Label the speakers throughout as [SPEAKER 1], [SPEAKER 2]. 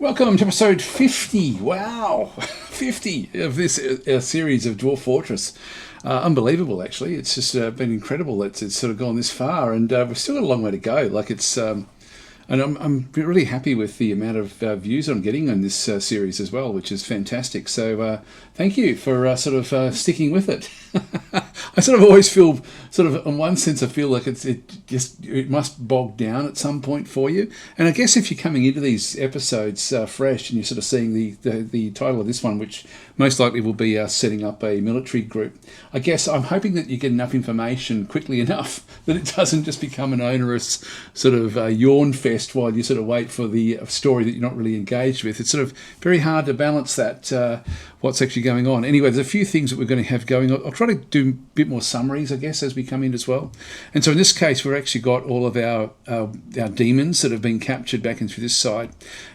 [SPEAKER 1] Welcome to episode 50. Wow, 50 of this series of Dwarf Fortress. Unbelievable, actually. It's just been incredible that it's sort of gone this far, and we've still got a long way to go. Like and I'm really happy with the amount of views I'm getting on this series as well, which is fantastic. So thank you for sticking with it. I sort of always feel, in one sense, I feel like it must bog down at some point for you. And I guess if you're coming into these episodes fresh and you're sort of seeing the title of this one, which most likely will be setting up a military group, I guess I'm hoping that you get enough information quickly enough that it doesn't just become an onerous sort of yawn fest while you sort of wait for the story that you're not really engaged with. It's sort of very hard to balance that, what's actually going on. Anyway, there's a few things that we're going to have going on. I'll try to do a bit more summaries, I guess, as we come in as well. And so in this case, we've actually got all of our demons that have been captured back into this side.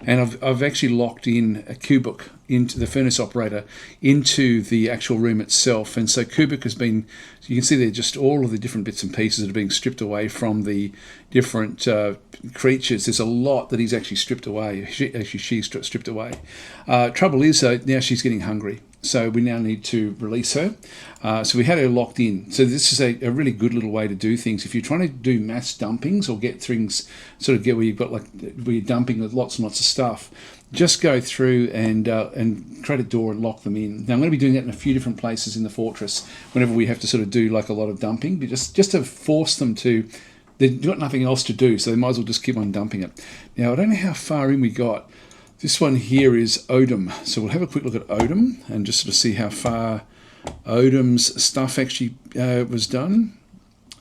[SPEAKER 1] And I've actually locked in a Kubuk into the furnace operator into the actual room itself. And so Kubuk has been, you can see there just all of the different bits and pieces that are being stripped away from the different creatures. There's a lot that he's actually stripped away. She's stripped away. Trouble is, now she's getting hungry. So we now need to release her. So we had her locked in. So this is a really good little way to do things. If you're trying to do mass dumpings or get things where you've got where you're dumping lots and lots of stuff, just go through and create a door and lock them in. Now I'm going to be doing that in a few different places in the fortress whenever we have to sort of do like a lot of dumping, but just to force them to. They've got nothing else to do, so they might as well just keep on dumping it. Now I don't know how far in we got. This one here is Odom. So we'll have a quick look at Odom and just sort of see how far Odom's stuff actually was done.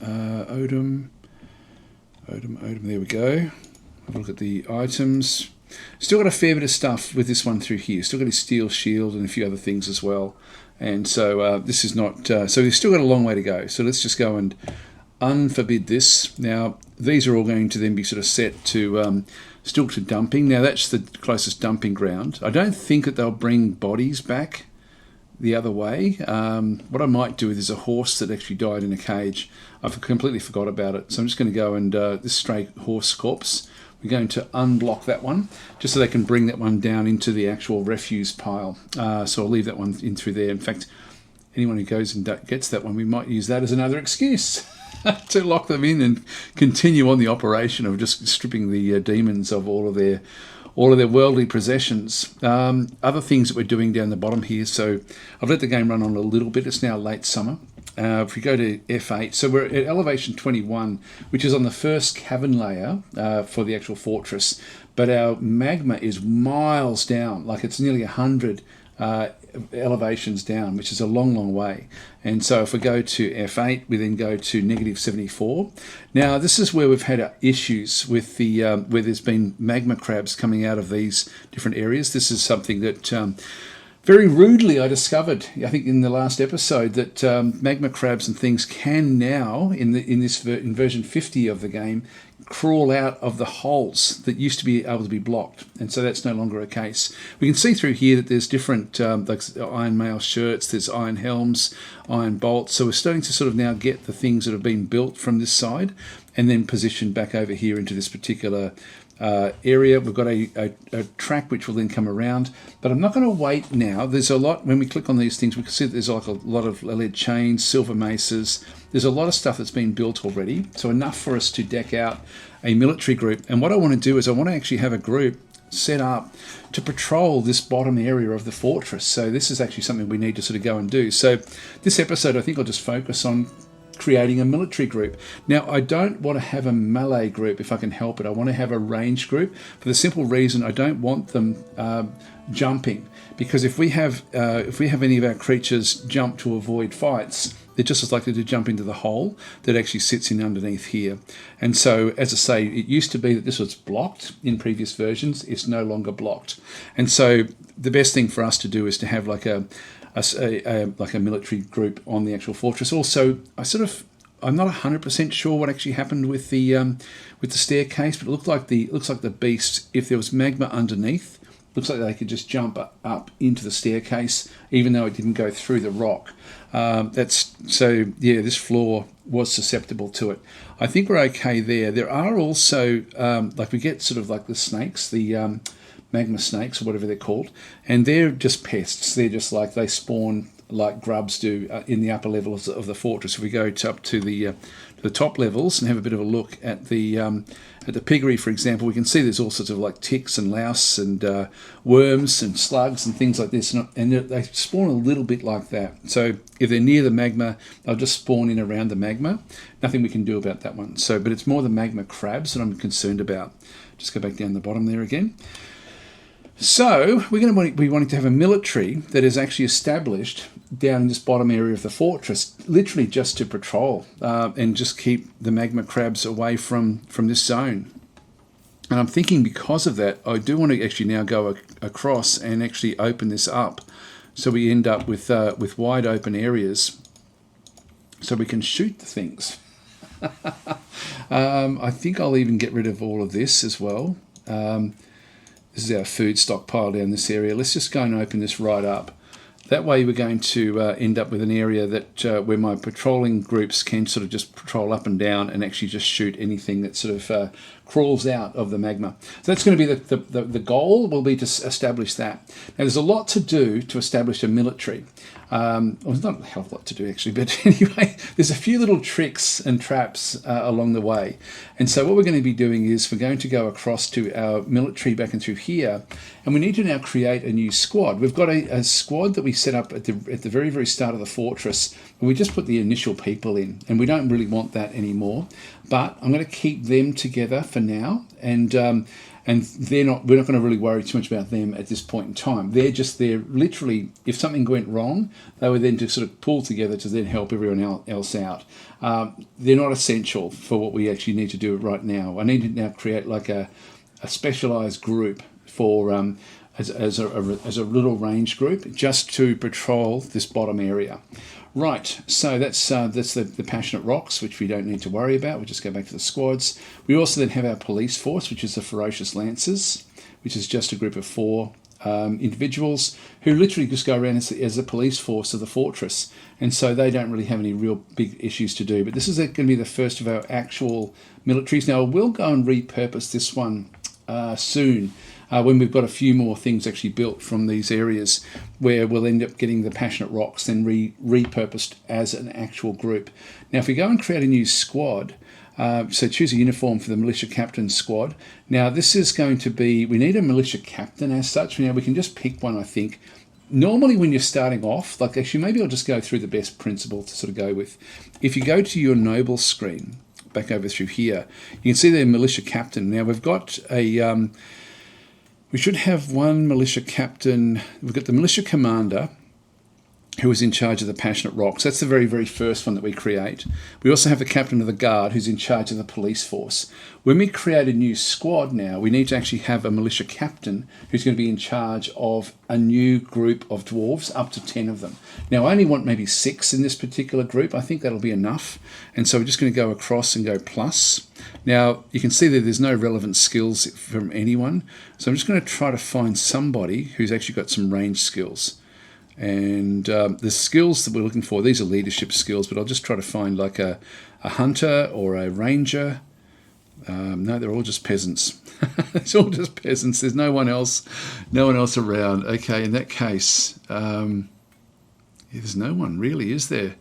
[SPEAKER 1] Odom, there we go. Have a look at the items. Still got a fair bit of stuff with this one through here. Still got his steel shield and a few other things as well. And so this is not... so we've still got a long way to go. So let's just go and unforbid this. Now, these are all going to then be sort of set to... still to dumping. Now that's the closest dumping ground. I don't think that they'll bring bodies back the other way. What I might do is there's a horse that actually died in a cage. I've completely forgot about it. So I'm just going to go and this stray horse corpse, we're going to unblock that one just so they can bring that one down into the actual refuse pile. So I'll leave that one in through there. In fact, anyone who goes and gets that one, we might use that as another excuse to lock them in and continue on the operation of just stripping the demons of all of their worldly possessions. Other things that we're doing down the bottom here. So I've let the game run on a little bit. It's now late summer. If we go to F8, so we're at elevation 21, which is on the first cavern layer for the actual fortress. But our magma is miles down, like it's nearly 100 elevations down, which is a long, long way. And so if we go to F8, we then go to negative 74. Now, this is where we've had issues with the where there's been magma crabs coming out of these different areas. This is something that very rudely I discovered, I think in the last episode, that magma crabs and things can now, in version 50 of the game, crawl out of the holes that used to be able to be blocked, and so that's no longer a case. We can see through here that there's different like iron mail shirts, there's iron helms, iron bolts, so we're starting to sort of now get the things that have been built from this side and then positioned back over here into this particular area. We've got a track which will then come around, but I'm not going to wait now. There's a lot, when we click on these things, we can see that there's like a lot of lead chains, silver maces. There's a lot of stuff that's been built already, so enough for us to deck out a military group. And what I want to do is I want to actually have a group set up to patrol this bottom area of the fortress. So this is actually something we need to sort of go and do. So this episode, I think I'll just focus on creating a military group. Now, I don't want to have a melee group if I can help it. I want to have a range group for the simple reason I don't want them jumping, because if we have any of our creatures jump to avoid fights, they're just as likely to jump into the hole that actually sits in underneath here. And so, as I say, it used to be that this was blocked in previous versions. It's no longer blocked. And so the best thing for us to do is to have like a military group on the actual fortress. Also, I'm not 100% sure what actually happened with the staircase, but it looks like the beast, if there was magma underneath, looks like they could just jump up into the staircase, even though it didn't go through the rock. This floor was susceptible to it. I think we're okay there. There are also, we get sort of like the snakes, the magma snakes or whatever they're called, and they're just pests. They're just like, they spawn like grubs do in the upper levels of the fortress. If we go up to the top levels and have a bit of a look at the piggery, for example, we can see there's all sorts of like ticks and louse and worms and slugs and things like this, and they spawn a little bit like that. So if they're near the magma, they'll just spawn in around the magma. Nothing we can do about that one. So, but it's more the magma crabs that I'm concerned about. Just go back down the bottom there again. So we're going to be wanting to have a military that is actually established down in this bottom area of the fortress, literally just to patrol and just keep the magma crabs away from this zone. And I'm thinking because of that, I do want to actually now go across and actually open this up, so we end up with wide open areas, so we can shoot the things. I think I'll even get rid of all of this as well. This is our food stockpile down this area. Let's just go and open this right up. That way we're going to end up with an area that where my patrolling groups can sort of just patrol up and down and actually just shoot anything that sort of crawls out of the magma. So that's going to be the goal, will be to establish that. Now there's a lot to do to establish a military. Well, there's not a hell of a lot to do actually, but anyway, there's a few little tricks and traps along the way. And so what we're going to be doing is we're going to go across to our military back and through here, and we need to now create a new squad. We've got a squad that we set up at the very, very start of the fortress, and we just put the initial people in, and we don't really want that anymore. But I'm going to keep them together for now, and we're not going to really worry too much about them at this point in time. They're just there, literally, if something went wrong, they were then to sort of pull together to then help everyone else out. They're not essential for what we actually need to do right now. I need to now create like a specialized group for as a little range group just to patrol this bottom area. Right, so that's the Passionate Rocks, which we don't need to worry about. We'll just go back to the squads. We also then have our police force, which is the Ferocious Lancers, which is just a group of 4 individuals who literally just go around as a police force of the fortress. And so they don't really have any real big issues to do. But this is going to be the first of our actual militaries. Now, we'll go and repurpose this one soon. When we've got a few more things actually built from these areas, where we'll end up getting the Passionate Rocks then repurposed as an actual group. Now, if we go and create a new squad, so choose a uniform for the Militia Captain squad. Now, this is going to be, we need a Militia Captain as such. Now, we can just pick one, I think. Normally, when you're starting off, like actually, maybe I'll just go through the best principle to sort of go with. If you go to your Noble screen, back over through here, you can see the Militia Captain. Now, we've got a... we should have one Militia Captain. We've got the Militia Commander, who is in charge of the Passionate Rocks. That's the very, very first one that we create. We also have the Captain of the Guard, who's in charge of the police force. When we create a new squad now, we need to actually have a Militia Captain who's going to be in charge of a new group of dwarves, up to 10 of them. Now, I only want maybe 6 in this particular group. I think that'll be enough. And so we're just going to go across and go plus. Now, you can see that there's no relevant skills from anyone. So I'm just going to try to find somebody who's actually got some range skills. And the skills that we're looking for, these are leadership skills, but I'll just try to find like a hunter or a ranger. No, they're all just peasants. It's all just peasants. There's no one else around. Okay, in that case, there's no one really, is there?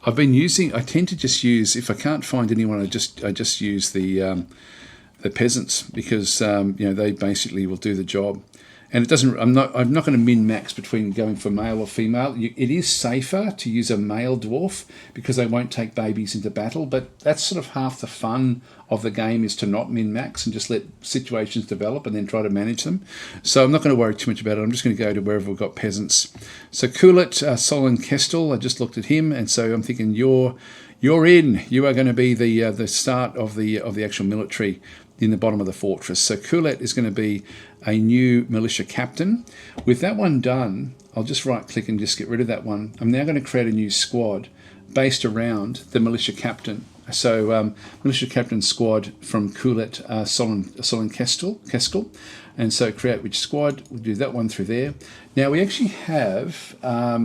[SPEAKER 1] I tend to just use, if I can't find anyone, I just use the peasants, because they basically will do the job. And it doesn't. I'm not going to min-max between going for male or female. It is safer to use a male dwarf because they won't take babies into battle. But that's sort of half the fun of the game, is to not min-max and just let situations develop and then try to manage them. So I'm not going to worry too much about it. I'm just going to go to wherever we've got peasants. So Kulit, Solon Kestel, I just looked at him, and so I'm thinking you're in. You are going to be the start of the actual military in the bottom of the fortress. So Kulet is going to be a new Militia Captain. With that one done, I'll just right click and just get rid of that one. I'm now going to create a new squad based around the Militia Captain. So Militia Captain squad from Kulet, Solon Kestel. And so create which squad, we'll do that one through there. Now we actually have,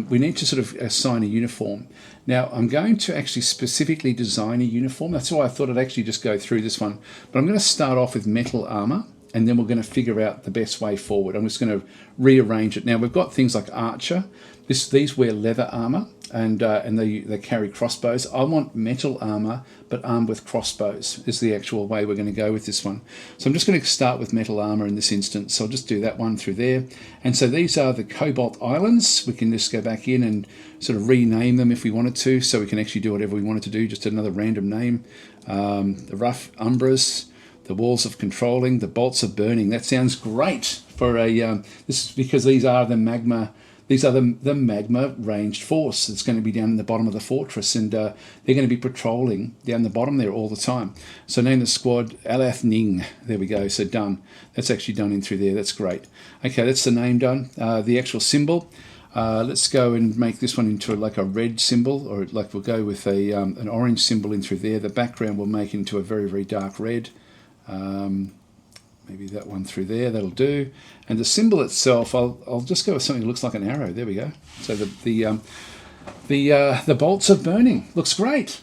[SPEAKER 1] we need to sort of assign a uniform. Now I'm going to actually specifically design a uniform. That's why I thought I'd actually just go through this one. But I'm going to start off with metal armor. and then we're going to figure out the best way forward. I'm just going to rearrange it. Now we've got things like Archer. These wear leather armor, and they carry crossbows. I want metal armor, but armed with crossbows is the actual way we're going to go with this one. So I'm just going to start with metal armor in this instance. So I'll just do that one through there. And so these are the Cobalt Islands. We can just go back in and sort of rename them if we wanted to, so we can actually do whatever we wanted to do, just another random name. The Rough Umbras, the Walls of Controlling, the Bolts of Burning. That sounds great for a, this is because these are the magma. These are the magma ranged force that's going to be down in the bottom of the fortress, and they're going to be patrolling down the bottom there all the time. So name the squad Alath Ning. There we go. So done. That's actually done in through there. That's great. Okay, that's the name done. The actual symbol. Let's go and make this one into like a red symbol, or like we'll go with a an orange symbol in through there. The background we'll make into a very, very dark red. Maybe that one through there, that'll do. And the symbol itself, I'll just go with something that looks like an arrow. There we go. So the bolts of burning looks great.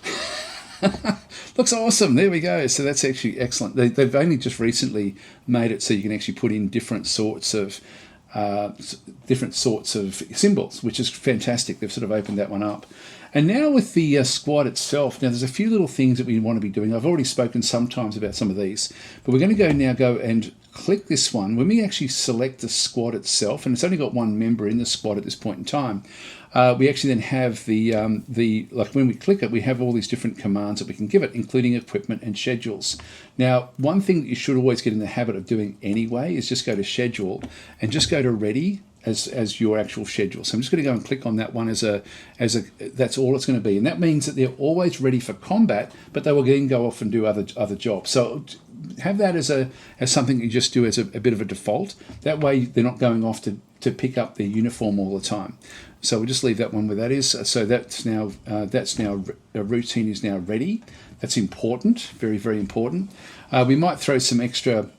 [SPEAKER 1] Looks awesome. There we go. So that's actually excellent. They've only just recently made it so you can actually put in different sorts of symbols, which is fantastic. They've sort of opened that one up. And now with the squad itself, now there's a few little things that we want to be doing. I've already spoken sometimes about some of these, but we're going to go and click this one. When we actually select the squad itself, and it's only got one member in the squad at this point in time, we actually then have the like when we click it, we have all these different commands that we can give it, including equipment and schedules. Now, one thing that you should always get in the habit of doing anyway is just go to schedule and just go to ready as your actual schedule. So I'm just going to go and click on that one as a that's all it's going to be, and that means that they're always ready for combat, but they will then go off and do other jobs. So have that as something you just do as a bit of a default. That way they're not going off to pick up their uniform all the time. So we'll just leave that one where that is. So that's now a routine is now ready. That's important, very, very important. We might throw some extra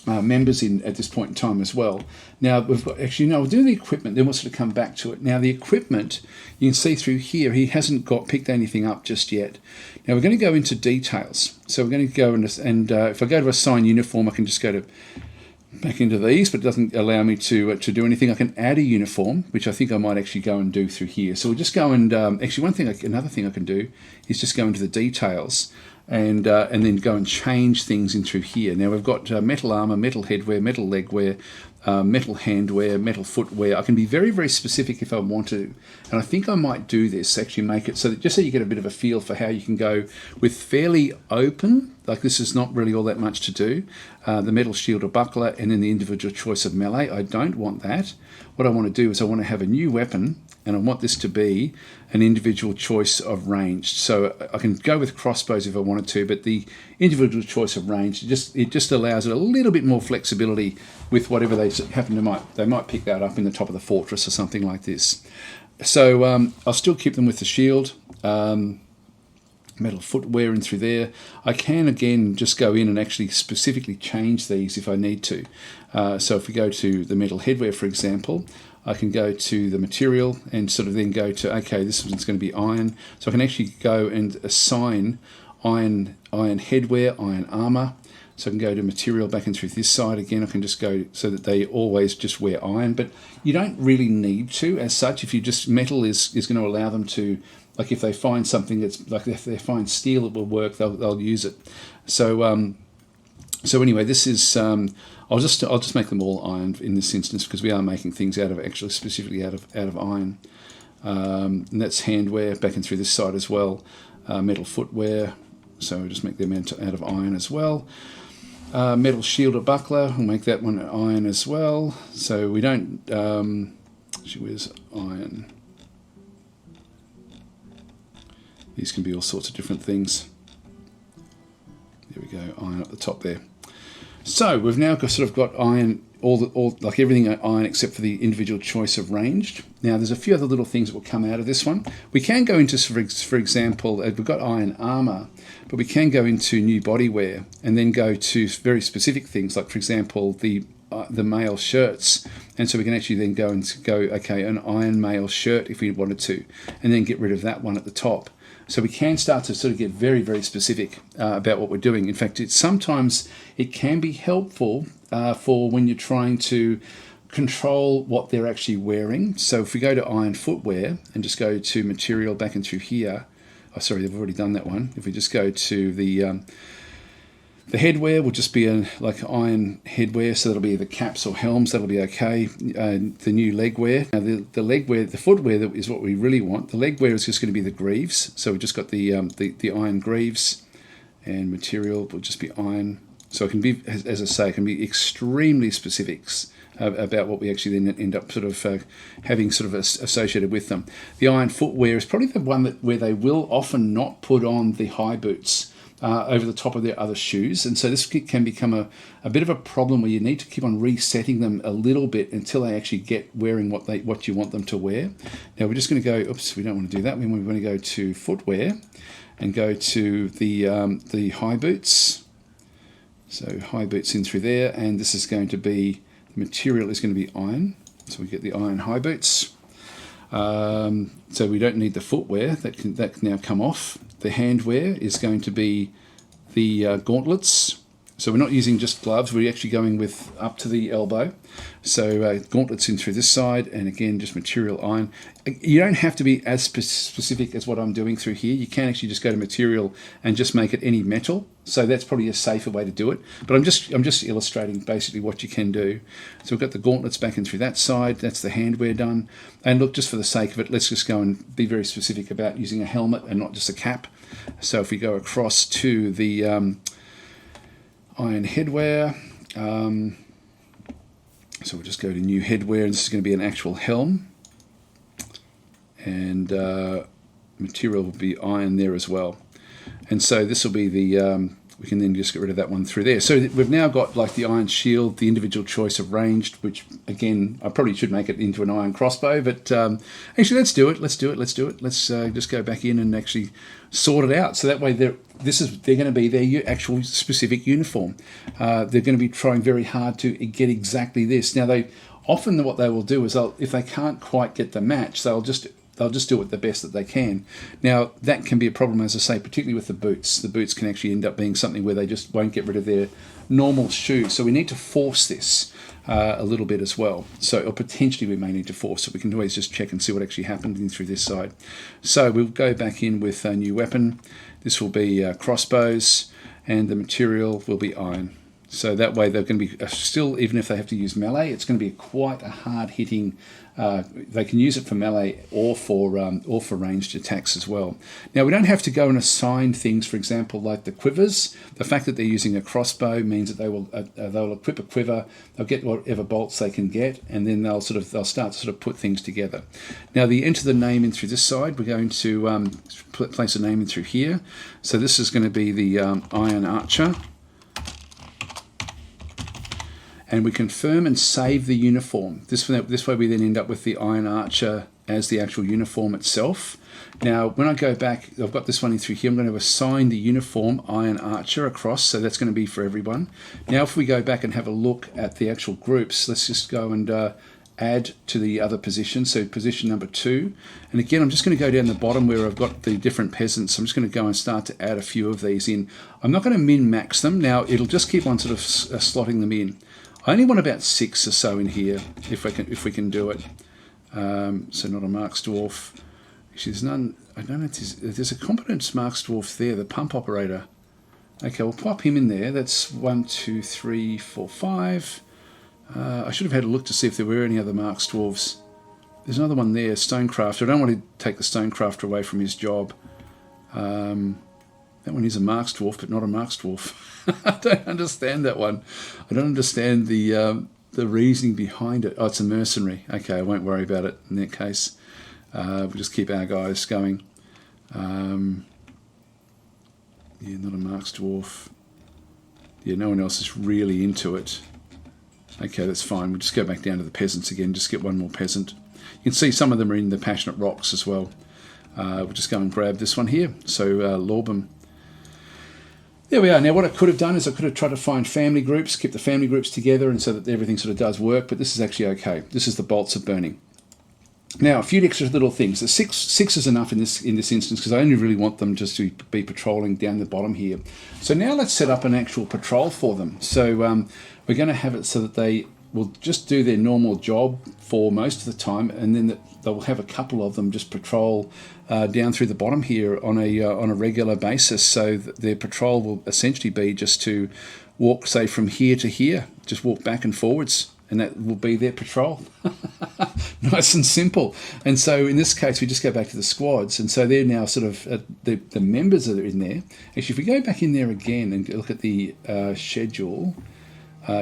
[SPEAKER 1] members in at this point in time as well. Now we've got we'll do the equipment, then we'll sort of come back to it. Now the equipment, you can see through here, he hasn't picked anything up just yet. Now we're going to go into details. So we're going to go and if I go to assign uniform, I can just go back into these, but it doesn't allow me to do anything. I can add a uniform, which I think I might actually go and do through here. So we'll just go and another thing I can do is just go into the details and then go and change things in through here. Now we've got metal armor, metal headwear, metal legwear, metal handwear, metal footwear. I can be very, very specific if I want to, and I think I might do this, actually make it so that just so you get a bit of a feel for how you can go with fairly open, like this is not really all that much to do, the metal shield or buckler, and then the individual choice of melee. I don't want that. What I want to do is I want to have a new weapon, and I want this to be an individual choice of ranged. So I can go with crossbows if I wanted to, but the individual choice of ranged, it just allows it a little bit more flexibility with whatever they happen to they might pick that up in the top of the fortress or something like this. So I'll still keep them with the shield, metal footwear in through there. I can again just go in and actually specifically change these if I need to. So if we go to the metal headwear, for example, I can go to the material and sort of then go to, okay, this one's going to be iron. So I can actually go and assign iron headwear, iron armor. So I can go to material back and through this side again. I can just go so that they always just wear iron, but you don't really need to as such. If you just, metal is going to allow them to, like if they find something that's, like if they find steel that will work, they'll use it. So so anyway, this is, I'll just make them all iron in this instance because we are making things specifically out of iron. And that's handwear back and through this side as well. Metal footwear, so we'll just make them out of iron as well. Metal shield or buckler, we'll make that one iron as well. So we don't, where's iron? These can be all sorts of different things. There we go, iron up the top there. So we've now sort of got iron, like everything iron except for the individual choice of ranged. Now there's a few other little things that will come out of this one. We can go into, for example, we've got iron armor, but we can go into new bodywear and then go to very specific things, like for example the male shirts, and so we can actually then go okay, an iron male shirt if we wanted to, and then get rid of that one at the top. So we can start to sort of get very, very specific about what we're doing. In fact, sometimes it can be helpful for when you're trying to control what they're actually wearing. So if we go to iron footwear and just go to material back in through here, oh sorry, they've already done that one. If we just go to the headwear, will just be like iron headwear, so that'll be the caps or helms, that'll be okay. The new leg wear. Now the leg wear, the footwear is what we really want. The leg wear is just going to be the greaves. So we've just got the iron greaves, and material will just be iron. So it can be, as I say, it can be extremely specifics about what we actually then end up sort of having sort of associated with them. The iron footwear is probably the one where they will often not put on the high boots over the top of their other shoes, and so this can become a bit of a problem where you need to keep on resetting them a little bit until they actually get wearing what you want them to wear. Now we're just going to go, oops, we don't want to do that. We want to go to footwear and go to the high boots. So high boots in through there, and this is going to be, the material is going to be iron, so we get the iron high boots. So we don't need the footwear, that can now come off. The handwear is going to be the gauntlets. So we're not using just gloves, we're actually going with up to the elbow. So gauntlets in through this side, and again, just material iron. You don't have to be as specific as what I'm doing through here. You can actually just go to material and just make it any metal. So that's probably a safer way to do it. But I'm just illustrating basically what you can do. So we've got the gauntlets back in through that side. That's the handwear done. And look, just for the sake of it, let's just go and be very specific about using a helmet and not just a cap. So if we go across to the iron headwear, so we'll just go to new headwear, and this is going to be an actual helm, and material will be iron there as well. And so this will be the, we can then just get rid of that one through there. So we've now got like the iron shield, the individual choice of ranged, which again, I probably should make it into an iron crossbow, but actually let's do it. Let's just go back in and actually sort it out. So that way they're going to be their actual specific uniform. They're going to be trying very hard to get exactly this. Now often what they will do is if they can't quite get the match, they'll just do it the best that they can. Now, that can be a problem, as I say, particularly with the boots. The boots can actually end up being something where they just won't get rid of their normal shoes. So we need to force this a little bit as well. So, or potentially we may need to force it. We can always just check and see what actually happened in through this side. So we'll go back in with a new weapon. This will be crossbows, and the material will be iron. So that way they're going to be still, even if they have to use melee, it's going to be quite a hard-hitting. They can use it for melee or for ranged attacks as well. Now we don't have to go and assign things, for example, like the quivers. The fact that they're using a crossbow means that they'll equip a quiver. They'll get whatever bolts they can get, and then they'll start to sort of put things together. Now enter the name in through this side. We're going to place a name in through here. So this is going to be the Iron Archer. And we confirm and save the uniform. This way we then end up with the Iron Archer as the actual uniform itself. Now, when I go back, I've got this one in through here. I'm going to assign the uniform Iron Archer across, so that's going to be for everyone. Now, if we go back and have a look at the actual groups, let's just go and add to the other position, so position number 2. And again, I'm just going to go down the bottom where I've got the different peasants. I'm just going to go and start to add a few of these in. I'm not going to min-max them. Now, it'll just keep on sort of slotting them in. I only want about 6 or so in here, if we can do it. So not a Marks Dwarf. Actually, there's none. I don't know if there's a competence Marks Dwarf there, the pump operator. Okay, we'll pop him in there. That's 1, 2, 3, 4, 5. I should have had a look to see if there were any other Marks Dwarves. There's another one there, Stonecrafter. I don't want to take the Stonecrafter away from his job. That one is a Marks Dwarf, but not a Marks Dwarf. I don't understand that one. I don't understand the reasoning behind it. Oh, it's a mercenary. Okay, I won't worry about it in that case. We'll just keep our guys going. Yeah, not a Marks Dwarf. Yeah, no one else is really into it. Okay, that's fine. We'll just go back down to the peasants again. Just get one more peasant. You can see some of them are in the Passionate Rocks as well. We'll just go and grab this one here. So, Lorbum. There we are. Now what I could have done is I could have tried to find family groups, keep the family groups together, and so that everything sort of does work, but this is actually okay. This is the bolts of burning. Now, a few extra little things. The six is enough in this instance because I only really want them just to be patrolling down the bottom here. So now let's set up an actual patrol for them. So we're going to have it so that they will just do their normal job for most of the time, and then they'll have a couple of them just patrol down through the bottom here on a regular basis. So that their patrol will essentially be just to walk, say, from here to here, just walk back and forwards, and that will be their patrol. Nice and simple. And so in this case, we just go back to the squads, and so they're now sort of the members that are in there. Actually, if we go back in there again and look at the schedule,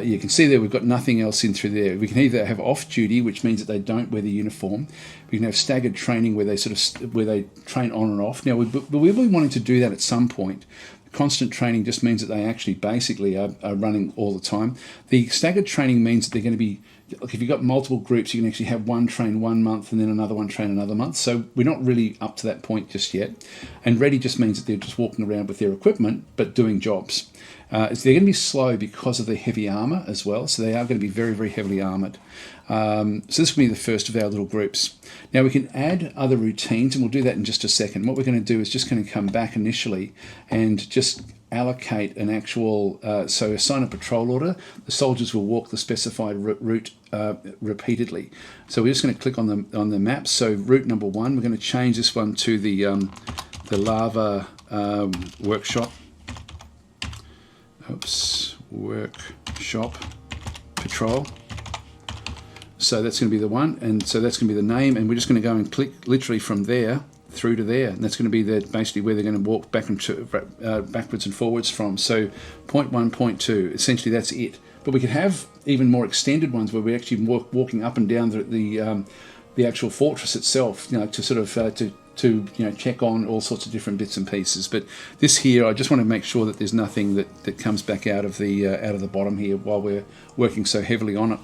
[SPEAKER 1] you can see there we've got nothing else in through there. We can either have off duty, which means that they don't wear the uniform. We can have staggered training where they train on and off. Now we're really wanting to do that at some point. Constant training just means that they actually basically are running all the time. The staggered training means that they're going to be, if you've got multiple groups, you can actually have one train 1 month and then another one train another month. So we're not really up to that point just yet. And ready just means that they're just walking around with their equipment but doing jobs. They're going to be slow because of the heavy armour as well. So they are going to be very, very heavily armoured. So this will be the first of our little groups. Now we can add other routines, and we'll do that in just a second. What we're going to do is just going to come back initially and just allocate an actual, so assign a patrol order. The soldiers will walk the specified route repeatedly. So we're just going to click on the map. So route number 1, we're going to change this one to the lava workshop. Workshop patrol. So that's going to be the one, and so that's going to be the name, and we're just going to go and click literally from there through to there, and that's going to be basically where they're going to walk backwards and forwards from. So point 1, point 2, essentially that's it. But we could have even more extended ones where we're actually walking up and down the actual fortress itself, to sort of to check on all sorts of different bits and pieces. But this here, I just want to make sure that there's nothing that comes back out of the bottom here while we're working so heavily on it.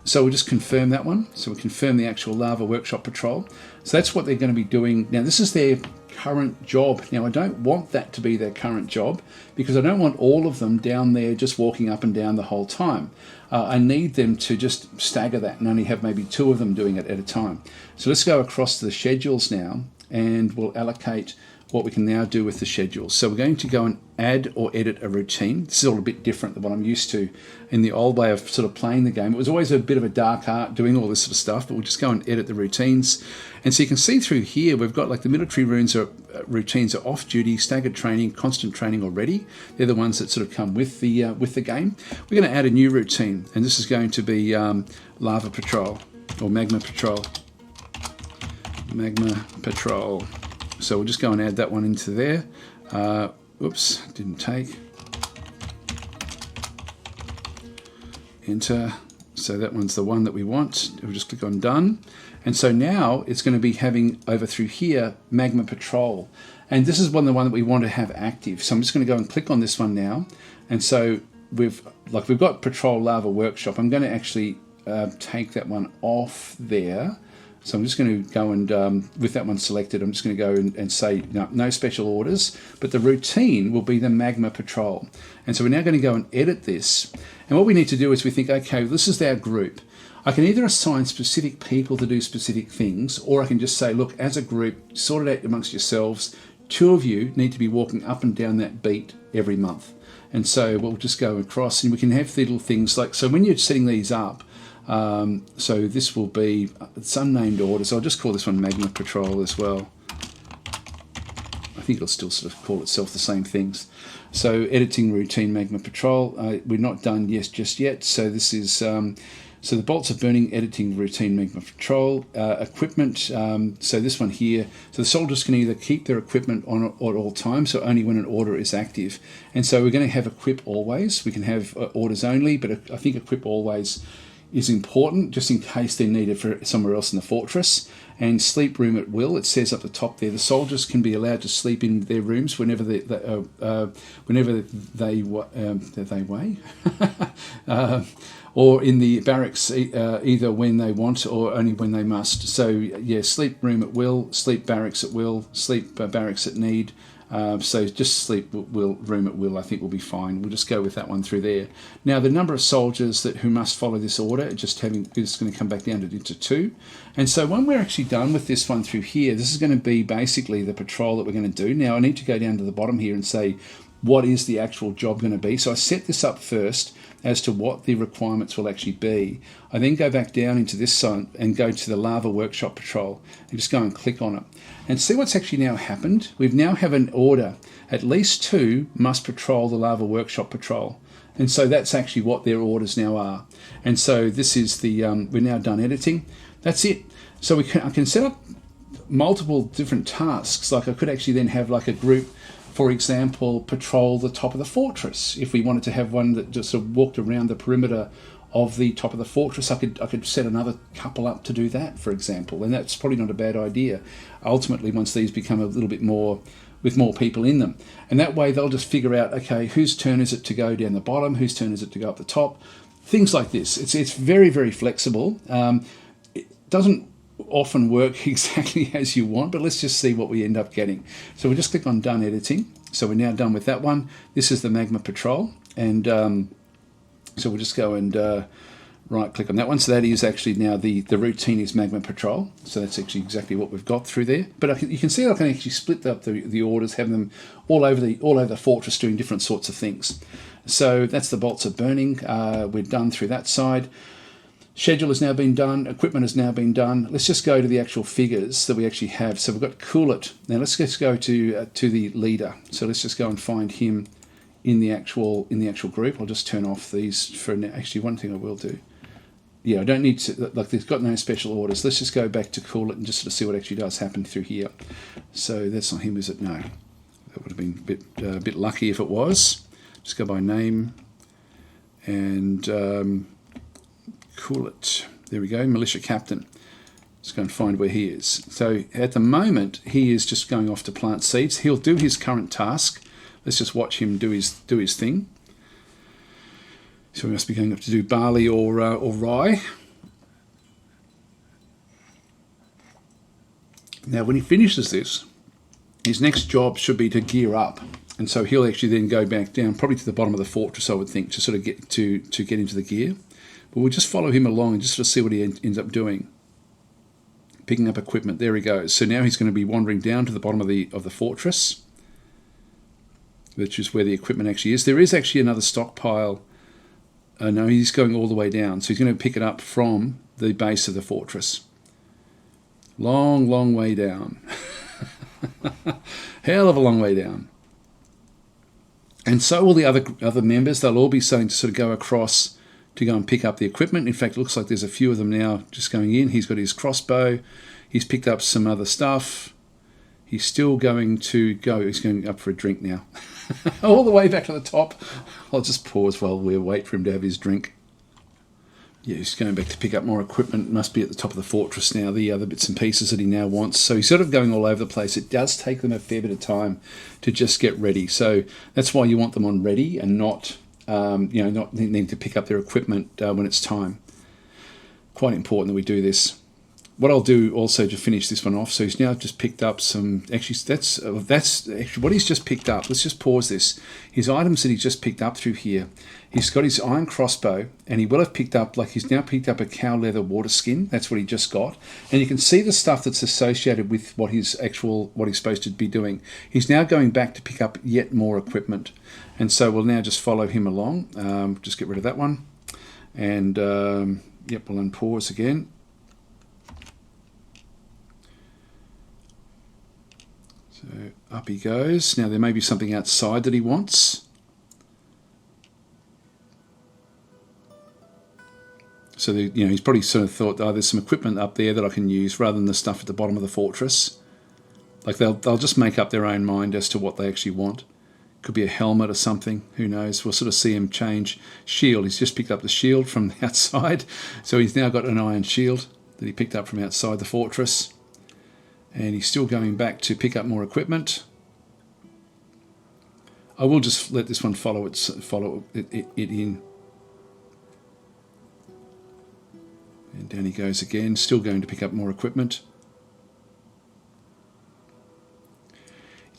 [SPEAKER 1] So we'll just confirm that one. So we'll confirm the actual lava workshop patrol. So that's what they're going to be doing. Now this is their current job. Now I don't want that to be their current job because I don't want all of them down there just walking up and down the whole time. I need them to just stagger that and only have maybe 2 of them doing it at a time. So let's go across to the schedules now, and we'll allocate what we can now do with the schedules. So we're going to go and add or edit a routine. This is all a bit different than what I'm used to in the old way of sort of playing the game. It was always a bit of a dark art doing all this sort of stuff, but we'll just go and edit the routines. And so you can see through here, we've got like the military routines are off duty, staggered training, constant training already. They're the ones that sort of come with the game. We're going to add a new routine, and this is going to be lava patrol or magma patrol. Magma patrol. So we'll just go and add that one into there. Oops, didn't take. Enter. So that one's the one that we want. We'll just click on done. And so now it's going to be having over through here magma patrol. And this is the one that we want to have active. So I'm just going to go and click on this one now. And so we've got patrol lava workshop. I'm going to actually take that one off there. So I'm just going to go and, with that one selected, I'm just going to go and say no special orders, but the routine will be the magma patrol. And so we're now going to go and edit this. And what we need to do is we think, okay, this is our group. I can either assign specific people to do specific things, or I can just say, look, as a group, sort it out amongst yourselves. 2 of you need to be walking up and down that beat every month. And so we'll just go across, and we can have little things like, so when you're setting these up, so this will be it's unnamed orders. I'll just call this one Magma Patrol as well. I think it'll still sort of call itself the same things. So editing routine Magma Patrol. We're not done just yet. So this is so the bolts of burning editing routine Magma Patrol equipment. So this one here. So the soldiers can either keep their equipment on at all times, so only when an order is active. And so we're going to have equip always. We can have orders only, but I think equip always is important just in case they're needed for somewhere else in the fortress. And sleep room at will, it says up the top there, the soldiers can be allowed to sleep in their rooms whenever they weigh, or in the barracks either when they want or only when they must. So yeah, sleep room at will, sleep barracks at will, sleep barracks at need, So just sleep room at will, I think will be fine. We'll just go with that one through there. Now the number of soldiers who must follow this order is going to come back down into 2. And so when we're actually done with this one through here, this is going to be basically the patrol that we're going to do. Now I need to go down to the bottom here and say what is the actual job going to be. So I set this up first as to what the requirements will actually be. I then go back down into this side and go to the Lava Workshop Patrol and just go and click on it and see what's actually now happened. We've now have an order. At least 2 must patrol the Lava Workshop Patrol. And so that's actually what their orders now are. And so this is the, we're now done editing. That's it. So I can set up multiple different tasks. Like I could actually then have like a group, for example, patrol the top of the fortress. If we wanted to have one that just sort of walked around the perimeter of the top of the fortress, I could set another couple up to do that, for example, and that's probably not a bad idea. Ultimately, once these become a little bit more with more people in them, and that way they'll just figure out, okay, whose turn is it to go down the bottom, whose turn is it to go up the top, things like this. It's very, very flexible. It doesn't often work exactly as you want, but let's just see what we end up getting. So we'll just click on Done Editing. So we're now done with that one. This is the Magma Patrol, and so we'll just go and right click on that one. So that is actually now the routine is Magma Patrol. So that's actually exactly what we've got through there. But you can see I can actually split up the orders, have them all over the fortress doing different sorts of things. So that's the bolts are burning. We're done through that side. Schedule has now been done. Equipment has now been done. Let's just go to the actual figures that we actually have. So we've got Cool It. Now let's just go to the leader. So let's just go and find him in the actual group. I'll just turn off these for now. Actually, one thing I will do. Yeah, I don't need to, like, there's got no special orders. Let's just go back to Cool It and just sort of see what actually does happen through here. So that's not him, is it? No. That would have been a bit lucky if it was. Just go by name and Cool It. There we go, Militia Captain. Let's go and find where he is. So at the moment, he is just going off to plant seeds. He'll do his current task. Let's just watch him do his thing. So we must be going up to do barley or rye. Now, when he finishes this, his next job should be to gear up, and so he'll actually then go back down, probably to the bottom of the fortress, I would think, to sort of get into the gear. But we'll just follow him along and just sort of see what he ends up doing. Picking up equipment. There he goes. So now he's going to be wandering down to the bottom of the fortress, which is where the equipment actually is. There is actually another stockpile. No, he's going all the way down. So he's going to pick it up from the base of the fortress. Long, long way down. Hell of a long way down. And so all the other members, they'll all be starting to sort of go across to go and pick up the equipment. In fact, it looks like there's a few of them now just going in. He's got his crossbow. He's picked up some other stuff. He's still going to go. He's going up for a drink now. All the way back to the top. I'll just pause while we wait for him to have his drink. Yeah, he's going back to pick up more equipment. Must be at the top of the fortress now, the other bits and pieces that he now wants. So he's sort of going all over the place. It does take them a fair bit of time to just get ready. So that's why you want them on ready and not, not needing to pick up their equipment when it's time. Quite important that we do this. What I'll do also to finish this one off, so he's now just picked up some, actually that's actually what he's just picked up. Let's just pause this. His items that he's just picked up through here, he's got his iron crossbow, and he will have picked up, like he's now picked up a cow leather water skin. That's what he just got. And you can see the stuff that's associated with what he's supposed to be doing. He's now going back to pick up yet more equipment. And so we'll now just follow him along. Just get rid of that one. And yep, we'll unpause again. So up he goes. Now there may be something outside that he wants. So he's probably sort of thought, oh, there's some equipment up there that I can use rather than the stuff at the bottom of the fortress. Like they'll just make up their own mind as to what they actually want. Could be a helmet or something. Who knows? We'll sort of see him change. Shield. He's just picked up the shield from the outside. So he's now got an iron shield that he picked up from outside the fortress. And he's still going back to pick up more equipment. I will just let this one follow it in. And down he goes again, still going to pick up more equipment.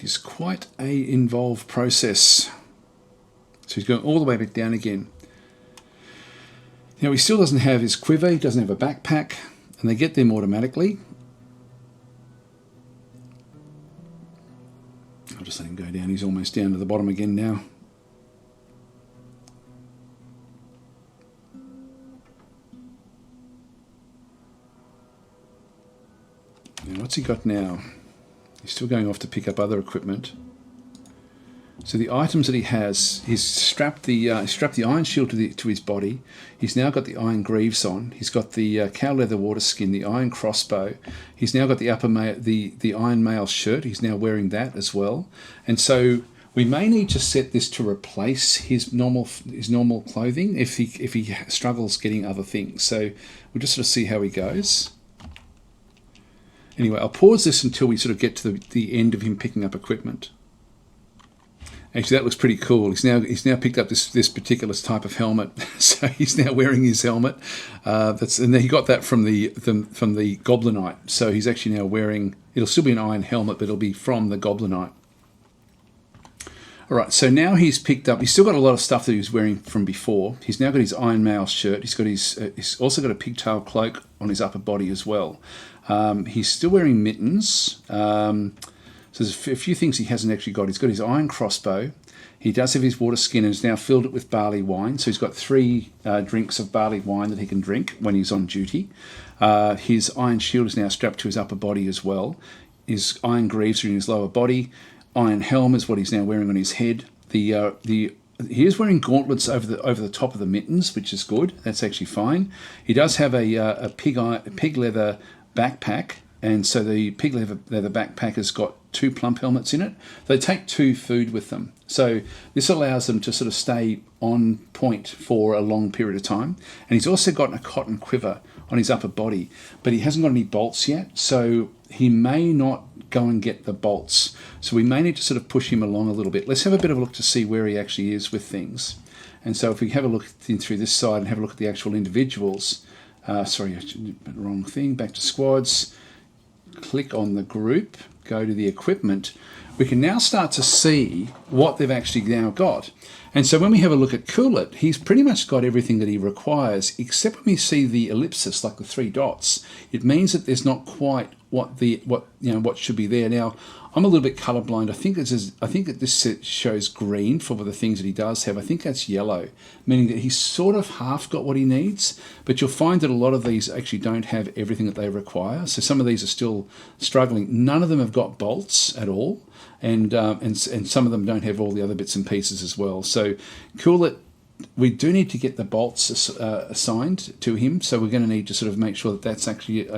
[SPEAKER 1] It's quite a involved process. So he's going all the way back down again. Now he still doesn't have his quiver, he doesn't have a backpack, and they get them automatically. I'll just let him go down, he's almost down to the bottom again now. Now what's he got now? He's still going off to pick up other equipment. So the items that he has, he's strapped the iron shield to his body. He's now got the iron greaves on. He's got the cow leather water skin, the iron crossbow. He's now got the the iron mail shirt. He's now wearing that as well. And so we may need to set this to replace his normal clothing if he struggles getting other things. So we'll just sort of see how he goes. Anyway, I'll pause this until we sort of get to the end of him picking up equipment. Actually, that looks pretty cool. He's now picked up this particular type of helmet, so he's now wearing his helmet. And he got that from the Goblinite. So he's actually now wearing. It'll still be an iron helmet, but it'll be from the Goblinite. All right. So now he's picked up. He's still got a lot of stuff that he was wearing from before. He's now got his iron mail shirt. He's got he's also got a pigtail cloak on his upper body as well. He's still wearing mittens. So there's a few things he hasn't actually got. He's got his iron crossbow. He does have his water skin and has now filled it with barley wine. So he's got 3 drinks of barley wine that he can drink when he's on duty. His iron shield is now strapped to his upper body as well. His iron greaves are in his lower body. Iron helm is what he's now wearing on his head. He is wearing gauntlets over the top of the mittens, which is good. That's actually fine. He does have a pig leather backpack. And so the pig leather backpack has got 2 plump helmets in it. They take 2 food with them. So this allows them to sort of stay on point for a long period of time. And he's also got a cotton quiver on his upper body, but he hasn't got any bolts yet. So he may not go and get the bolts. So we may need to sort of push him along a little bit. Let's have a bit of a look to see where he actually is with things. And so if we have a look through this side and have a look at the actual individuals, sorry, wrong thing, back to squads. Click on the group, go to the equipment, we can now start to see what they've actually now got. And so when we have a look at Coolit, he's pretty much got everything that he requires, except when we see the ellipsis, like the 3 dots. It means that there's not quite what should be there. Now, I'm a little bit colorblind. I think that this shows green for the things that he does have. I think that's yellow, meaning that he's sort of half got what he needs. But you'll find that a lot of these actually don't have everything that they require. So some of these are still struggling. None of them have got bolts at all, and some of them don't have all the other bits and pieces as well. So Coolit, we do need to get the bolts assigned to him. So we're going to need to sort of make sure that that's actually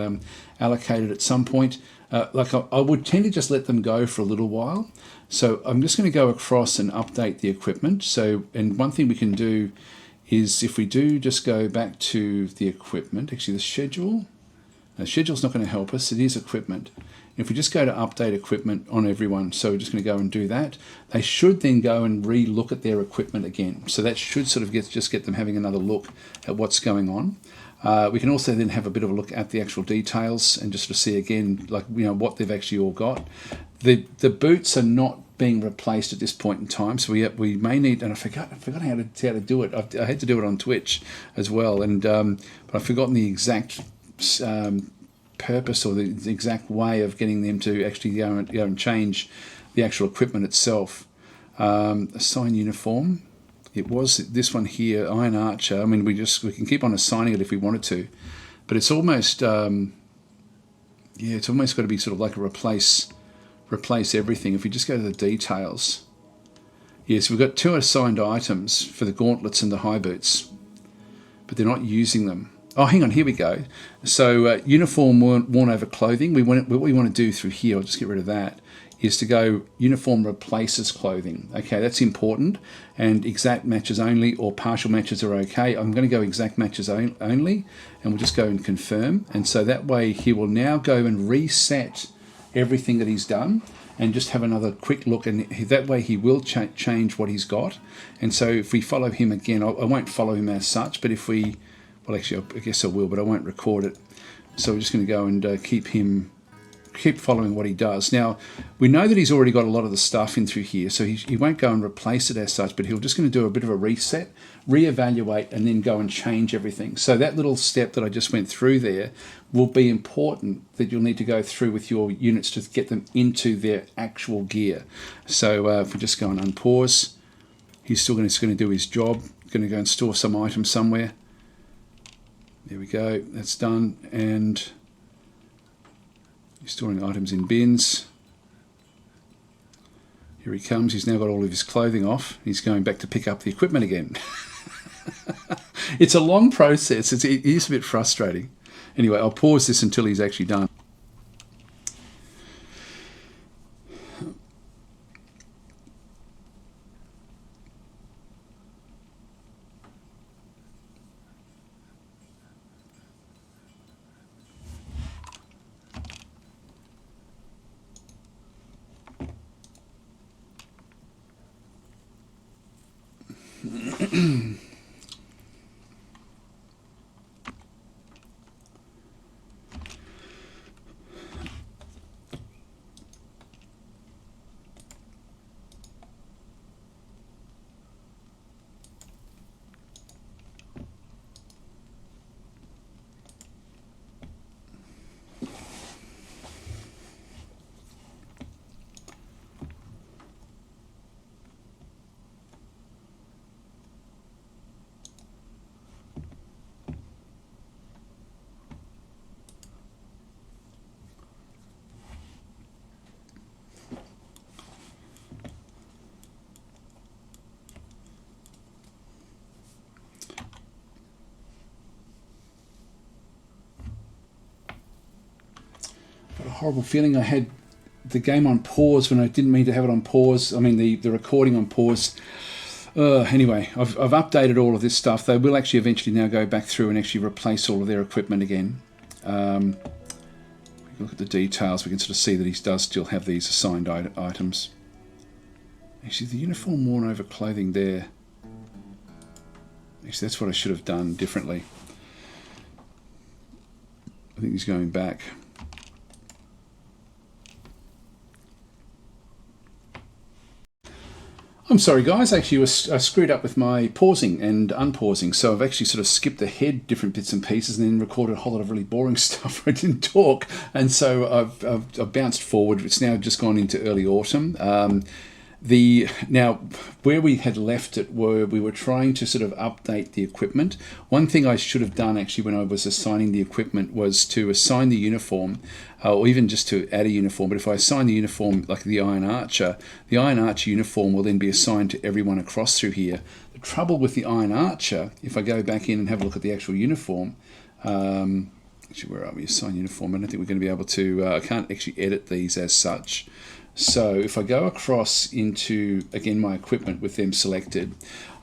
[SPEAKER 1] allocated at some point. I would tend to just let them go for a little while. So I'm just going to go across and update the equipment. So, and one thing we can do is if we do just go back to the equipment, actually the schedule. The schedule's not going to help us. It is equipment. If we just go to update equipment on everyone, so we're just going to go and do that. They should then go and re-look at their equipment again. So that should sort of get them having another look at what's going on. We can also then have a bit of a look at the actual details and just sort of see again, like, what they've actually all got. The boots are not being replaced at this point in time, so we may need. And I forgot how to do it. I had to do it on Twitch as well, and but I've forgotten the exact purpose or the exact way of getting them to actually go and change the actual equipment itself. Assign uniform. It was this one here, Iron Archer. I mean, we can keep on assigning it if we wanted to, but it's almost it's almost got to be sort of like a replace everything. If we just go to the details, yes, we've got 2 assigned items for the gauntlets and the high boots, but they're not using them. Oh, hang on, here we go. So uniform worn over clothing. What we want to do through here, I'll just get rid of that, is to go uniform replaces clothing. Okay, that's important. And exact matches only or partial matches are okay. I'm going to go exact matches only, and we'll just go and confirm. And so that way he will now go and reset everything that he's done and just have another quick look. And that way he will change what he's got. And so if we follow him again, I won't follow him as such, but if we... Well, actually, I guess I will, but I won't record it. So we're just going to go and keep him keep following what he does. Now, we know that he's already got a lot of the stuff in through here, so he won't go and replace it as such, but he'll just going to do a bit of a reset, reevaluate, and then go and change everything. So that little step that I just went through there will be important, that you'll need to go through with your units to get them into their actual gear. So if we just go and unpause, he's still going to do his job. Going to go and store some items somewhere. There we go, that's done. And he's storing items in bins. Here he comes. He's now got all of his clothing off. He's going back to pick up the equipment again. It's a long process. It is a bit frustrating. Anyway, I'll pause this until he's actually done. Got a horrible feeling I had the game on pause when I didn't mean to have it on pause. I mean the recording on pause. Anyway, I've updated all of this stuff. They will actually eventually now go back through and actually replace all of their equipment again. Look at the details. We can sort of see that he does still have these assigned items. Actually, the uniform worn over clothing there. Actually, that's what I should have done differently. I think he's going back. I'm sorry guys, actually I screwed up with my pausing and unpausing, so I've actually sort of skipped ahead different bits and pieces and then recorded a whole lot of really boring stuff where I didn't talk, and so I've bounced forward. It's now just gone into early autumn. Now, where we had left it, were we were trying to sort of update the equipment. One thing I should have done actually when I was assigning the equipment was to assign the uniform, or even just to add a uniform. But if I assign the uniform like the Iron Archer uniform will then be assigned to everyone across through here. The trouble with the Iron Archer, if I go back in and have a look at the actual uniform, actually where are we? Assign uniform. I don't think we're going to be able to, I can't actually edit these as such. So if I go across into, again, my equipment with them selected,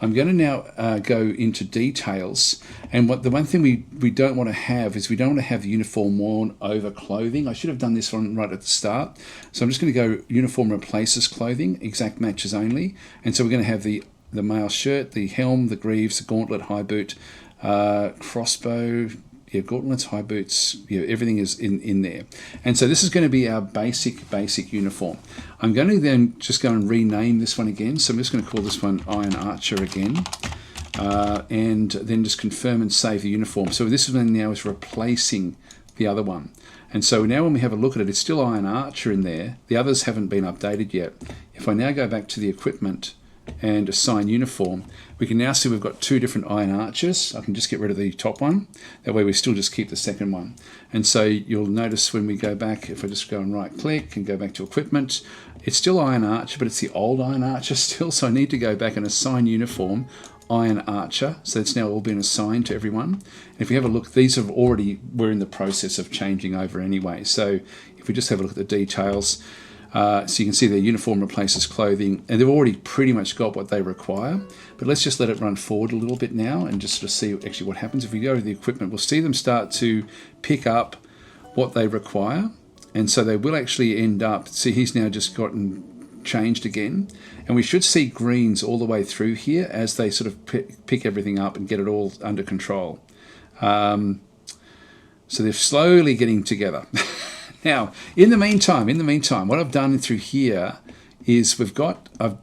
[SPEAKER 1] I'm going to now go into details. And the one thing we don't want to have is we don't want to have the uniform worn over clothing. I should have done this one right at the start. So I'm just going to go uniform replaces clothing, exact matches only. And so we're going to have the male shirt, the helm, the greaves, the gauntlet, high boot, crossbow, yeah, gauntlets, high boots, yeah, everything is in there. And so this is going to be our basic uniform. I'm going to then just go and rename this one again. So I'm just going to call this one Iron Archer again. And then just confirm and save the uniform. So this one now is replacing the other one. And so now when we have a look at it, it's still Iron Archer in there. The others haven't been updated yet. If I now go back to the equipment and assign uniform, we can now see we've got two different Iron Archers. I can just get rid of the top one. That way we still just keep the second one. And so you'll notice when we go back, if I just go and right click and go back to equipment, it's still Iron Archer, but it's the old Iron Archer still. So I need to go back and assign uniform Iron Archer. So it's now all been assigned to everyone. And if we have a look, these have already, we're in the process of changing over anyway. So if we just have a look at the details, so you can see their uniform replaces clothing, and they've already pretty much got what they require. But let's just let it run forward a little bit now and just sort of see actually what happens. If we go to the equipment, we'll see them start to pick up what they require. And so they will actually end up, see he's now just gotten changed again. And we should see greens all the way through here as they sort of pick everything up and get it all under control. So they're slowly getting together. Now, in the meantime, what I've done through here is I've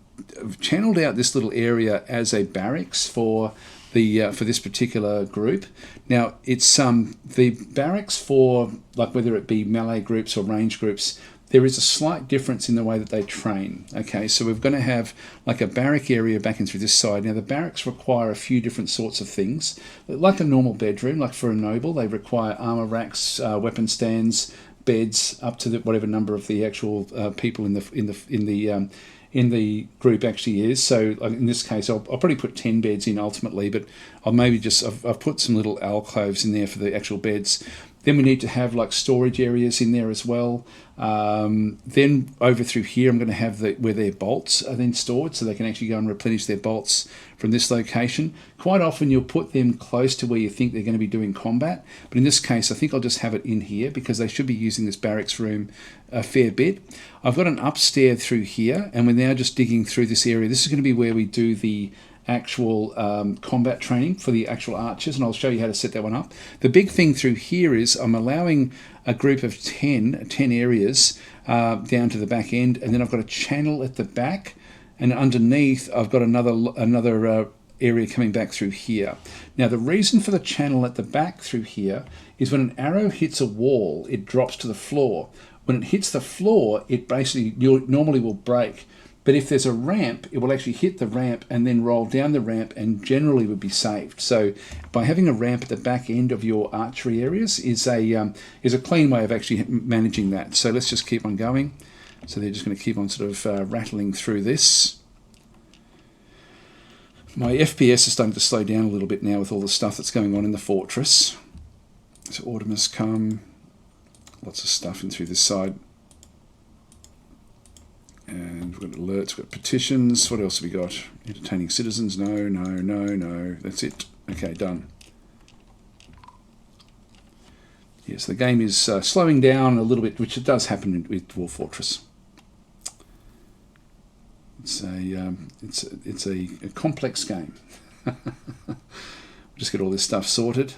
[SPEAKER 1] channeled out this little area as a barracks for this particular group. Now, it's the barracks for, like, whether it be melee groups or range groups, there is a slight difference in the way that they train. Okay, so we're going to have like a barrack area back in through this side. Now, the barracks require a few different sorts of things, like a normal bedroom. Like for a noble, they require armor racks, weapon stands, beds, up to whatever number of the actual people in the group actually is. So in this case, I'll probably put 10 beds in ultimately, but I've put some little alcoves in there for the actual beds. Then we need to have like storage areas in there as well. Then over through here, I'm going to have where their bolts are then stored, so they can actually go and replenish their bolts from this location. Quite often you'll put them close to where you think they're going to be doing combat, but in this case I think I'll just have it in here because they should be using this barracks room a fair bit. I've got an upstairs through here, and we're now just digging through this area. This is going to be where we do the actual combat training for the actual archers, and I'll show you how to set that one up. The big thing through here is I'm allowing a group of 10 areas down to the back end, and then I've got a channel at the back, and underneath I've got another area coming back through here. Now, the reason for the channel at the back through here is when an arrow hits a wall, it drops to the floor. When it hits the floor, it basically normally will break. But if there's a ramp, it will actually hit the ramp and then roll down the ramp and generally would be saved. So by having a ramp at the back end of your archery areas is a clean way of actually managing that. So let's just keep on going. So they're just going to keep on sort of rattling through this. My FPS is starting to slow down a little bit now with all the stuff that's going on in the fortress. So autumn has come. Lots of stuff in through this side. And we've got alerts, we've got petitions. What else have we got? Entertaining citizens. No. That's it. Okay, done. Yes, the game is slowing down a little bit, which it does happen with Dwarf Fortress. It's a complex game. Just get all this stuff sorted.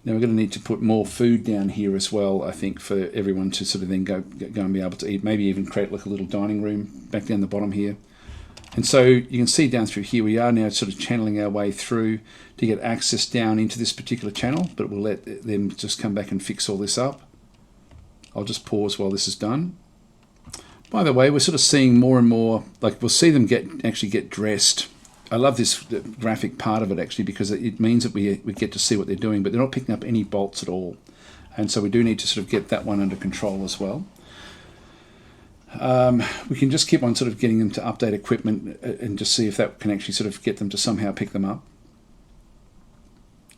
[SPEAKER 1] Now we're going to need to put more food down here as well, I think, for everyone to sort of then go and be able to eat. Maybe even create like a little dining room back down the bottom here. And so you can see down through here, we are now sort of channeling our way through to get access down into this particular channel, but we'll let them just come back and fix all this up. I'll just pause while this is done. By the way, we're sort of seeing more and more, like we'll see them actually get dressed. I love this graphic part of it actually because it means that we get to see what they're doing, but they're not picking up any bolts at all. And so we do need to sort of get that one under control as well. We can just keep on sort of getting them to update equipment and just see if that can actually sort of get them to somehow pick them up.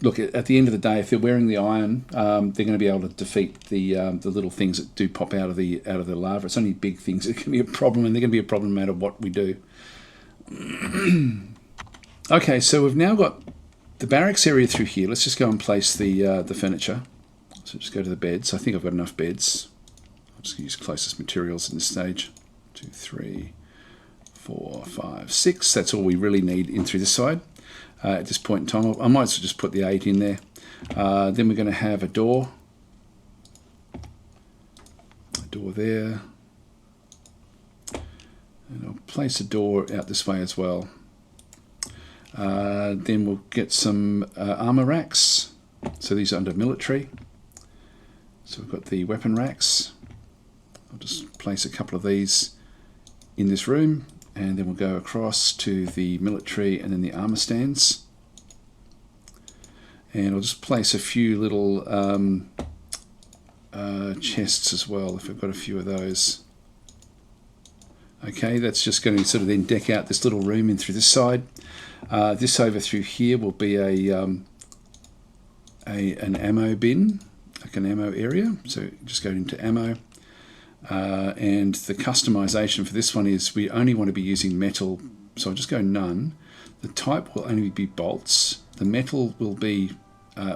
[SPEAKER 1] Look, at the end of the day, if they're wearing the iron, they're going to be able to defeat the little things that do pop out of the lava. It's only big things that can be a problem, and they're going to be a problem no matter what we do. Okay, so we've now got the barracks area through here. Let's just go and place the furniture. So just go to the beds. I think I've got enough beds. I'll just use closest materials in this stage. 2, 3, 4, 5, 6. That's all we really need in through this side. At this point in time, I might as well just put the 8 in there. Then we're going to have a door. A door there. And I'll place a door out this way as well. Then we'll get some armor racks. So these are under military. So we've got the weapon racks. I'll just place a couple of these in this room, and then we'll go across to the military and then the armor stands. And I'll just place a few little chests as well, if I've got a few of those. Okay, that's just going to sort of then deck out this little room in through this side. This over through here will be an ammo bin, like an ammo area. So just go into ammo. And the customization for this one is we only want to be using metal, so I'll just go none. The type will only be bolts. The metal will be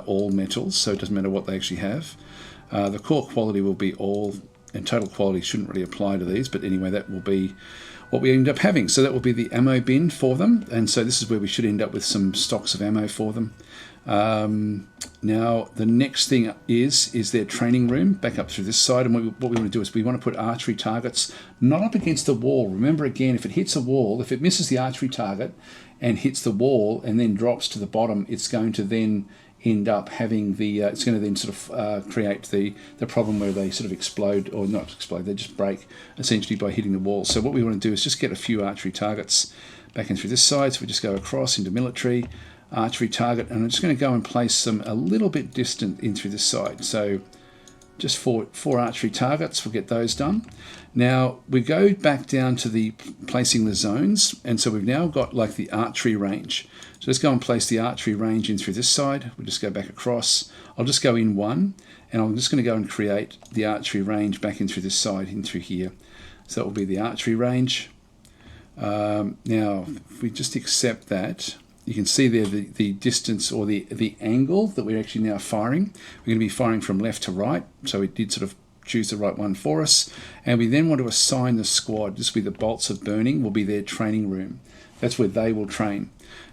[SPEAKER 1] all metals, so it doesn't matter what they actually have. The core quality will be all, and total quality shouldn't really apply to these, but anyway, that will be what we end up having. So that will be the ammo bin for them, and so this is where we should end up with some stocks of ammo for them. Now the next thing is their training room back up through this side, and what we want to do is we want to put archery targets not up against the wall. Remember, again, if it hits a wall, if it misses the archery target and hits the wall and then drops to the bottom, it's going to then end up having the it's going to then sort of create the problem where they sort of explode, or not explode, they just break essentially by hitting the wall. So what we want to do is just get a few archery targets back in through this side. So we just go across into military, archery target, and I'm just going to go and place them a little bit distant in through this side. So just four archery targets, we'll get those done. Now we go back down to the placing the zones, and so we've now got like the archery range. So let's go and place the archery range in through this side. We'll just go back across. I'll just go in one, and I'm just going to go and create the archery range back in through this side, in through here. So that will be the archery range. Now if we just accept that, you can see there the distance, or the angle that we're actually now firing. We're going to be firing from left to right, so it did sort of choose the right one for us. And we then want to assign the squad. This will be the bolts of burning, will be their training room. That's where they will train.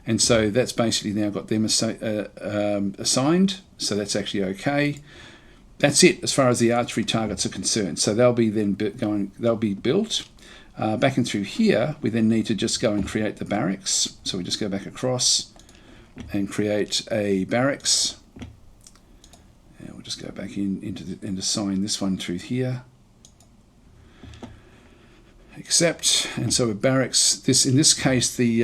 [SPEAKER 1] And so that's basically now got them assigned, so that's actually okay. That's it as far as the archery targets are concerned. So they'll be then they'll be built. Back in through here, we then need to just go and create the barracks. So we just go back across and create a barracks. And we'll just go back and assign this one through here. Accept. And so a barracks, in this case, the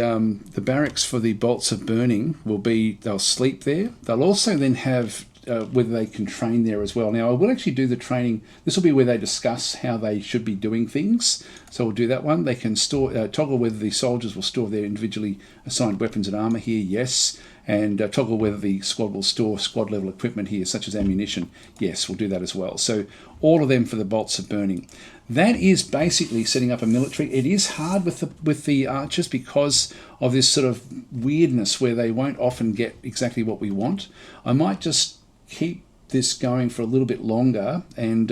[SPEAKER 1] barracks for the bolts of burning will be, they'll sleep there. They'll also then have whether they can train there as well. Now I will actually do the training. This will be where they discuss how they should be doing things. So we'll do that one. They can store toggle whether the soldiers will store their individually assigned weapons and armor here, yes. And toggle whether the squad will store squad level equipment here, such as ammunition. Yes, we'll do that as well. So all of them for the bolts of burning. That is basically setting up a military. It is hard with the archers because of this sort of weirdness where they won't often get exactly what we want. I might just keep this going for a little bit longer, and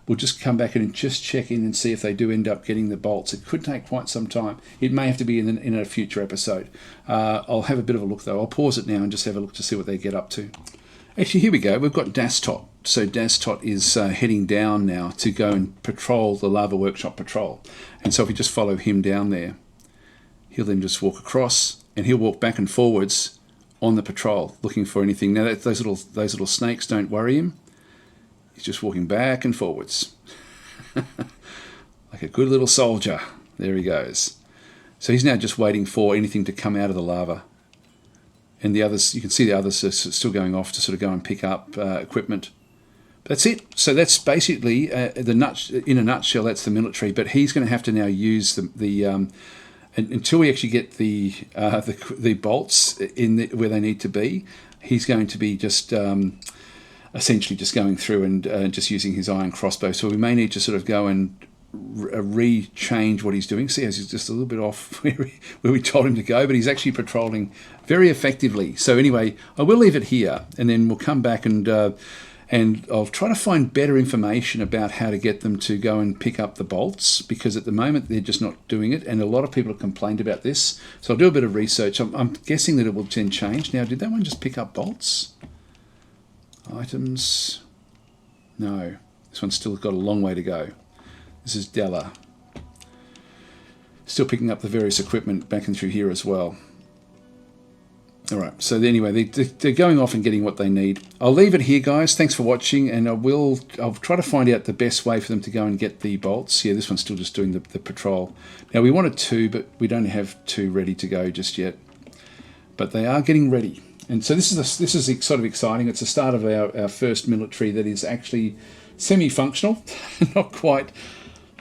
[SPEAKER 1] we'll just come back and just check in and see if they do end up getting the bolts. It could take quite some time. It may have to be in a future episode. I'll have a bit of a look though. I'll pause it now and just have a look to see what they get up to. Actually, here we go. We've got DasTactic. So DasTactic is heading down now to go and patrol the Lava Workshop patrol. And so if we just follow him down there, he'll then just walk across, and he'll walk back and forwards on the patrol, looking for anything. Now those little snakes don't worry him. He's just walking back and forwards, like a good little soldier. There he goes. So he's now just waiting for anything to come out of the lava. And the others, you can see the others are still going off to sort of go and pick up equipment. That's it. So that's basically in a nutshell. That's the military. But he's going to have to now use until we actually get the bolts where they need to be. He's going to be just essentially just going through and just using his iron crossbow. So we may need to sort of go and re-change what he's doing. See, he's just a little bit off where we told him to go, but he's actually patrolling very effectively. So anyway, I will leave it here, and then we'll come back and I'll try to find better information about how to get them to go and pick up the bolts, because at the moment they're just not doing it, and a lot of people have complained about this. So I'll do a bit of research. I'm guessing that it will then change. Now, did that one just pick up bolts? Items? No. This one's still got a long way to go. This is Della. Still picking up the various equipment back and through here as well. All right, so anyway, they're going off and getting what they need. I'll leave it here, guys. Thanks for watching, and I'll try to find out the best way for them to go and get the bolts. Yeah, this one's still just doing the patrol. Now, we wanted 2, but we don't have 2 ready to go just yet. But they are getting ready. And so this is sort of exciting. It's the start of our first military that is actually semi-functional.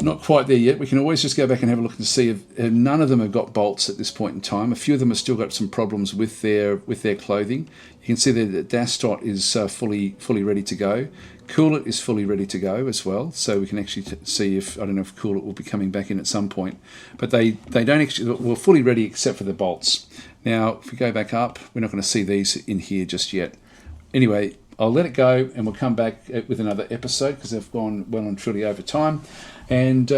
[SPEAKER 1] Not quite there yet. We can always just go back and have a look and see if none of them have got bolts at this point in time. A few of them have still got some problems with their clothing. You can see that DasTactic is fully ready to go. Coolit is fully ready to go as well. So we can actually see if, I don't know if Coolit will be coming back in at some point. But they don't actually, we're fully ready except for the bolts. Now, if we go back up, we're not going to see these in here just yet. Anyway, I'll let it go, and we'll come back with another episode because they've gone well and truly over time. And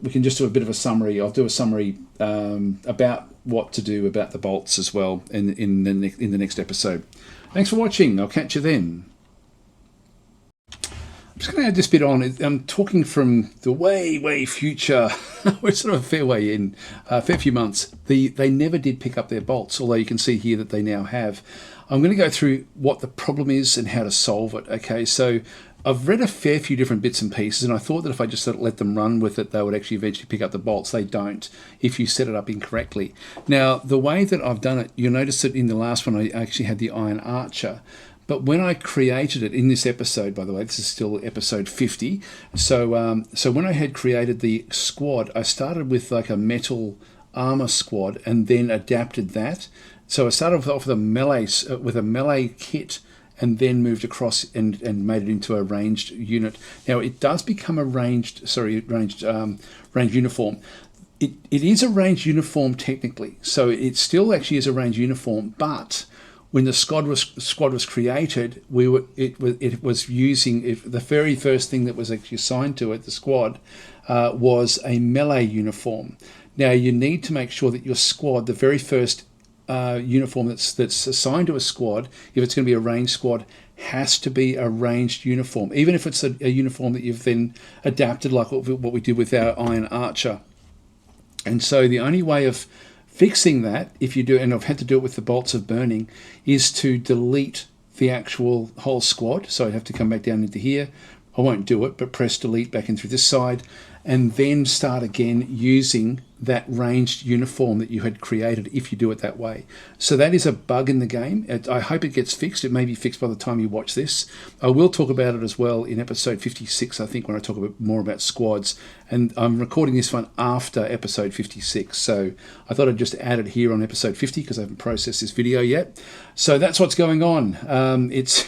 [SPEAKER 1] we can just do a bit of a summary. I'll do a summary about what to do about the bolts as well in the next episode. Thanks for watching. I'll catch you then. I'm just going to add this bit on. I'm talking from the way future. We're sort of a fair way in, a fair few months. They never did pick up their bolts, although you can see here that they now have. I'm going to go through what the problem is and how to solve it. Okay, so I've read a fair few different bits and pieces, and I thought that if I just let them run with it, they would actually eventually pick up the bolts. They don't if you set it up incorrectly. Now, the way that I've done it, you'll notice that in the last one, I actually had the iron archer. But when I created it in this episode, by the way, this is still episode 50. So when I had created the squad, I started with like a metal armor squad and then adapted that. So I started off with a melee kit and then moved across and made it into a ranged unit. Now it does become a ranged uniform. It is a ranged uniform technically, so it still actually is a ranged uniform, but when the squad was created, it was using the very first thing that was actually assigned to it, the squad, was a melee uniform. Now you need to make sure that your squad, the very first uniform that's assigned to a squad, if it's going to be a ranged squad, has to be a ranged uniform, even if it's a uniform that you've then adapted, like what we did with our Iron Archer. And so the only way of fixing that, if you do, and I've had to do it with the Bolts of Burning, is to delete the actual whole squad. So I'd have to come back down into here. I won't do it, but press delete back in through this side, and then start again using that ranged uniform that you had created if you do it that way. So that is a bug in the game. I hope it gets fixed. It may be fixed by the time you watch this. I will talk about it as well in episode 56, I think, when I talk a bit more about squads. And I'm recording this one after episode 56. So I thought I'd just add it here on episode 50 because I haven't processed this video yet. So that's what's going on. It's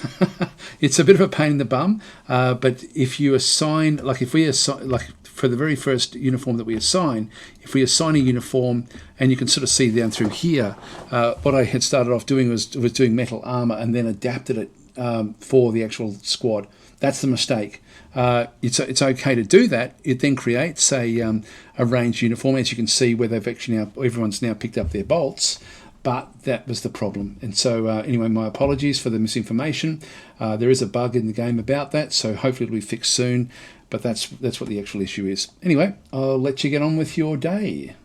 [SPEAKER 1] it's a bit of a pain in the bum. But if you assign, like if we assign, like for the very first uniform that we assign, if we assign a uniform, and you can sort of see down through here, what I had started off doing was doing metal armor and then adapted it for the actual squad. That's the mistake. It's okay to do that. It then creates a ranged uniform, as you can see, where they've actually everyone's now picked up their bolts. But that was the problem. And so anyway, my apologies for the misinformation. There is a bug in the game about that, so hopefully it'll be fixed soon. But that's what the actual issue is. Anyway, I'll let you get on with your day.